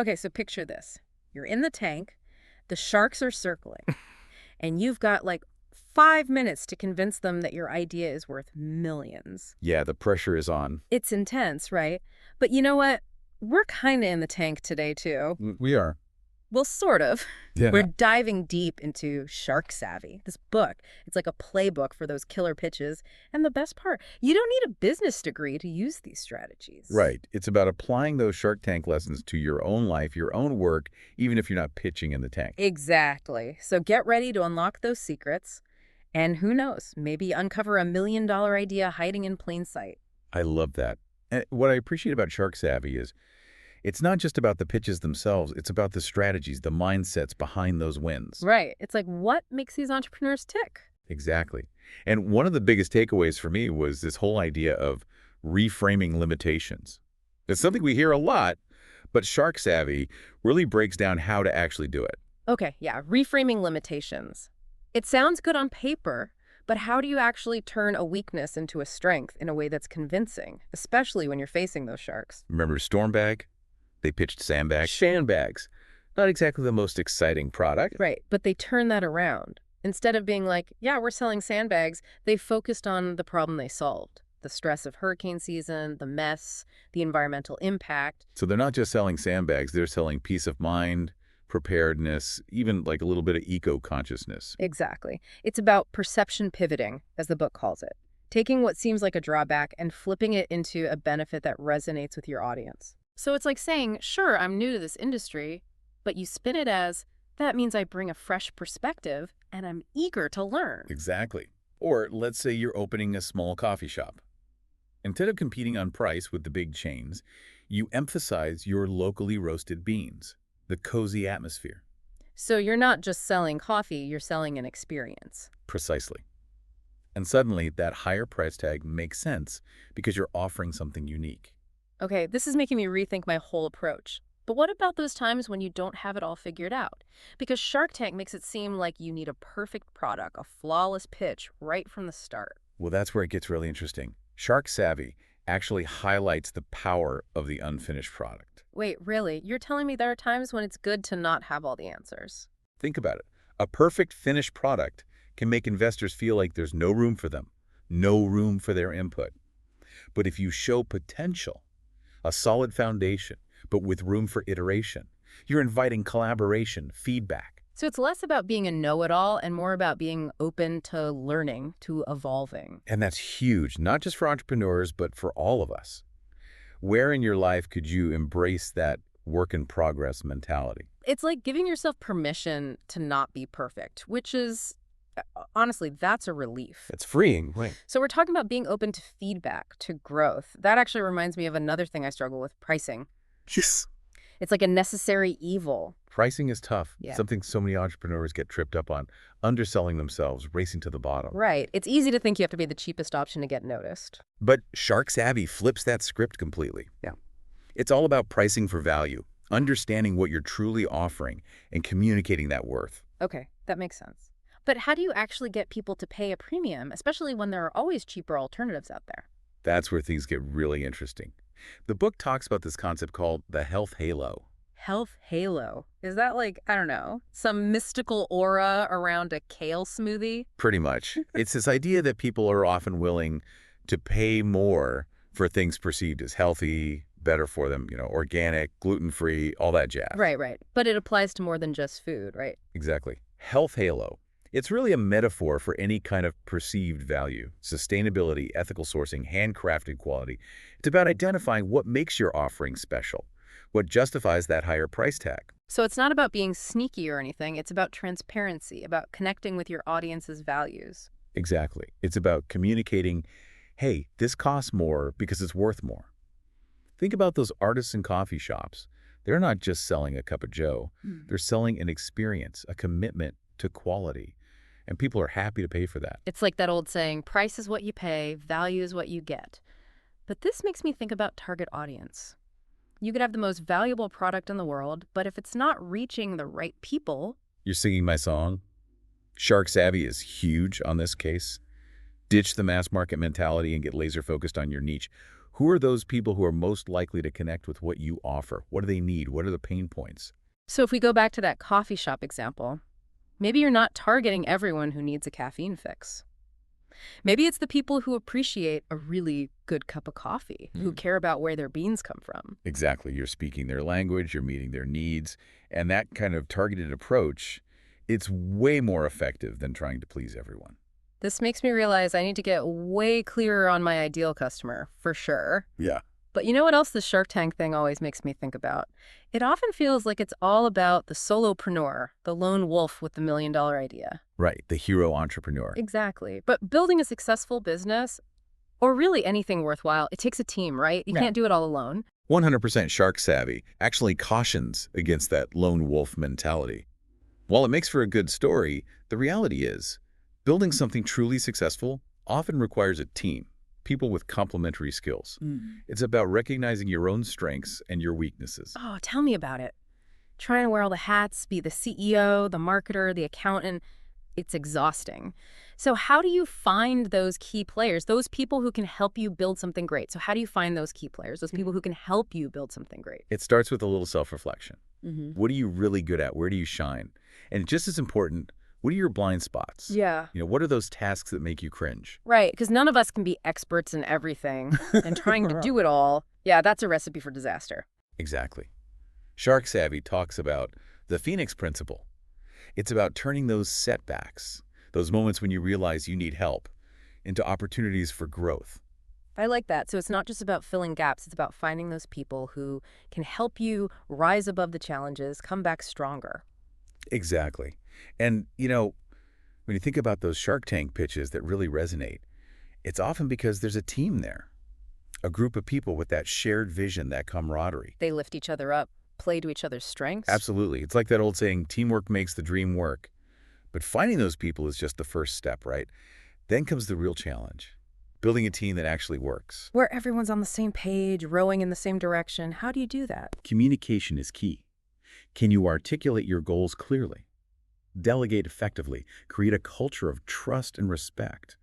Okay, so picture this. You're in the tank, the sharks are circling, and you've got like 5 minutes to convince them that your idea is worth millions. Yeah, the pressure is on. It's intense, right? But you know what? We're kind of in the tank today, too. We are. Well, sort of. Yeah. We're diving deep into Shark Savvy, this book. It's like a playbook for those killer pitches. And the best part, you don't need a business degree to use these strategies. Right. It's about applying those Shark Tank lessons to your own life, your own work, even if you're not pitching in the tank. Exactly. So get ready to unlock those secrets. And who knows, maybe uncover a $1 million idea hiding in plain sight. I love that. And what I appreciate about Shark Savvy is it's not just about the pitches themselves, it's about the strategies, the mindsets behind those wins. Right. It's like, what makes these entrepreneurs tick? Exactly. And one of the biggest takeaways for me was this whole idea of reframing limitations. It's something we hear a lot, but Shark Savvy really breaks down how to actually do it. Okay, yeah, reframing limitations. It sounds good on paper, but how do you actually turn a weakness into a strength in a way that's convincing, especially when you're facing those sharks? Remember Stormbag? They pitched sandbags. Sandbags. Not exactly the most exciting product. Right, but they turn that around. Instead of being like, yeah, we're selling sandbags, they focused on the problem they solved. The stress of hurricane season, the mess, the environmental impact. So they're not just selling sandbags, they're selling peace of mind, preparedness, even like a little bit of eco-consciousness. Exactly. It's about perception pivoting, as the book calls it. Taking what seems like a drawback and flipping it into a benefit that resonates with your audience. So it's like saying, sure, I'm new to this industry, but you spin it as, that means I bring a fresh perspective and I'm eager to learn. Exactly. Or let's say you're opening a small coffee shop. Instead of competing on price with the big chains, you emphasize your locally roasted beans, the cozy atmosphere. So you're not just selling coffee, you're selling an experience. Precisely. And suddenly, that higher price tag makes sense because you're offering something unique. Okay, this is making me rethink my whole approach. But what about those times when you don't have it all figured out? Because Shark Tank makes it seem like you need a perfect product, a flawless pitch right from the start. Well, that's where it gets really interesting. Shark Savvy actually highlights the power of the unfinished product. Wait, really? You're telling me there are times when it's good to not have all the answers? Think about it. A perfect finished product can make investors feel like there's no room for them, no room for their input. But if you show potential, a solid foundation, but with room for iteration, you're inviting collaboration, feedback. So it's less about being a know-it-all and more about being open to learning, to evolving. And that's huge, not just for entrepreneurs, but for all of us. Where in your life could you embrace that work-in-progress mentality? It's like giving yourself permission to not be perfect, which is, honestly, that's a relief. It's freeing, right? So we're talking about being open to feedback, to growth. That actually reminds me of another thing I struggle with, pricing. Yes. It's like a necessary evil. Pricing is tough. Yeah. Something so many entrepreneurs get tripped up on, underselling themselves, racing to the bottom. Right. It's easy to think you have to be the cheapest option to get noticed. But Shark Savvy flips that script completely. Yeah. It's all about pricing for value, understanding what you're truly offering, and communicating that worth. Okay, that makes sense. But how do you actually get people to pay a premium, especially when there are always cheaper alternatives out there? That's where things get really interesting. The book talks about this concept called the health halo. Health halo. Is that like, I don't know, some mystical aura around a kale smoothie? Pretty much. It's this idea that people are often willing to pay more for things perceived as healthy, better for them, organic, gluten-free, all that jazz. Right. But it applies to more than just food, right? Exactly. Health halo. It's really a metaphor for any kind of perceived value, sustainability, ethical sourcing, handcrafted quality. It's about identifying what makes your offering special, what justifies that higher price tag. So it's not about being sneaky or anything. It's about transparency, about connecting with your audience's values. Exactly. It's about communicating, hey, this costs more because it's worth more. Think about those artists in coffee shops. They're not just selling a cup of joe. They're selling an experience, a commitment to quality. And people are happy to pay for that. It's like that old saying, price is what you pay, value is what you get. But this makes me think about target audience. You could have the most valuable product in the world, but if it's not reaching the right people... You're singing my song? Shark Savvy is huge on this case. Ditch the mass market mentality and get laser focused on your niche. Who are those people who are most likely to connect with what you offer? What do they need? What are the pain points? So if we go back to that coffee shop example, maybe you're not targeting everyone who needs a caffeine fix. Maybe it's the people who appreciate a really good cup of coffee, who care about where their beans come from. Exactly. You're speaking their language, you're meeting their needs, and that kind of targeted approach, it's way more effective than trying to please everyone. This makes me realize I need to get way clearer on my ideal customer, for sure. Yeah. But you know what else the Shark Tank thing always makes me think about? It often feels like it's all about the solopreneur, the lone wolf with the $1,000,000 idea. Right. The hero entrepreneur. Exactly. But building a successful business, or really anything worthwhile, it takes a team, right? You can't do it all alone. 100% shark savvy actually cautions against that lone wolf mentality. While it makes for a good story, the reality is, building something truly successful often requires a team, people with complementary skills. It's about recognizing your own strengths and your weaknesses. Oh, tell me about it. Trying to wear all the hats, be the CEO, the marketer, the accountant, it's exhausting. So how do you find those key players, those people who can help you build something great? So how do you find those key players, those people who can help you build something great? It starts with a little self-reflection. What are you really good at? Where do you shine? And just as important, what are your blind spots? Yeah. What are those tasks that make you cringe? Right, because none of us can be experts in everything, and trying to do it all, yeah, that's a recipe for disaster. Exactly. Shark Savvy talks about the Phoenix Principle. It's about turning those setbacks, those moments when you realize you need help, into opportunities for growth. I like that. So it's not just about filling gaps, it's about finding those people who can help you rise above the challenges, come back stronger. Exactly. And, when you think about those Shark Tank pitches that really resonate, it's often because there's a team there, a group of people with that shared vision, that camaraderie. They lift each other up, play to each other's strengths. Absolutely. It's like that old saying, teamwork makes the dream work. But finding those people is just the first step, right? Then comes the real challenge, building a team that actually works. Where everyone's on the same page, rowing in the same direction. How do you do that? Communication is key. Can you articulate your goals clearly? Delegate effectively, create a culture of trust and respect.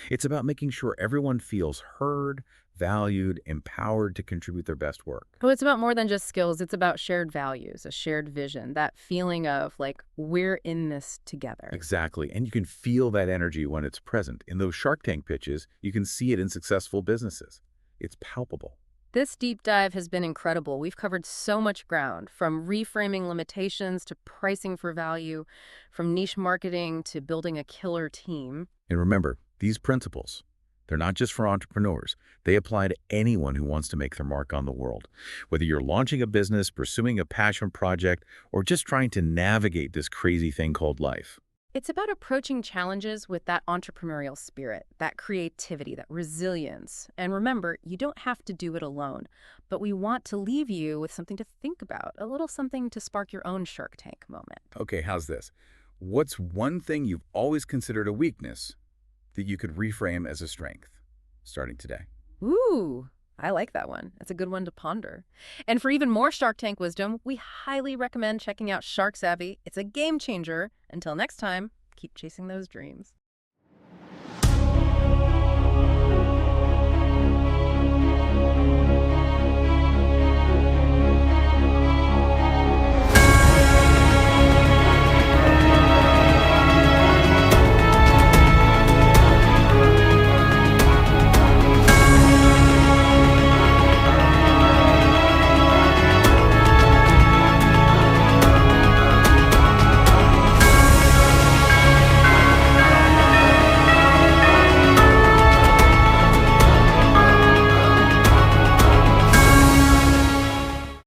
It's about making sure everyone feels heard, valued, empowered to contribute their best work. Oh, it's about more than just skills. It's about shared values, a shared vision, that feeling of like, we're in this together. Exactly. And you can feel that energy when it's present. In those Shark Tank pitches, you can see it in successful businesses. It's palpable. This deep dive has been incredible. We've covered so much ground, from reframing limitations to pricing for value, from niche marketing to building a killer team. And remember, these principles, they're not just for entrepreneurs. They apply to anyone who wants to make their mark on the world. Whether you're launching a business, pursuing a passion project, or just trying to navigate this crazy thing called life. It's about approaching challenges with that entrepreneurial spirit, that creativity, that resilience. And remember, you don't have to do it alone, but we want to leave you with something to think about, a little something to spark your own Shark Tank moment. Okay, how's this? What's one thing you've always considered a weakness that you could reframe as a strength, starting today? Ooh, I like that one. It's a good one to ponder. And for even more Shark Tank wisdom, we highly recommend checking out Shark Savvy. It's a game changer. Until next time, keep chasing those dreams.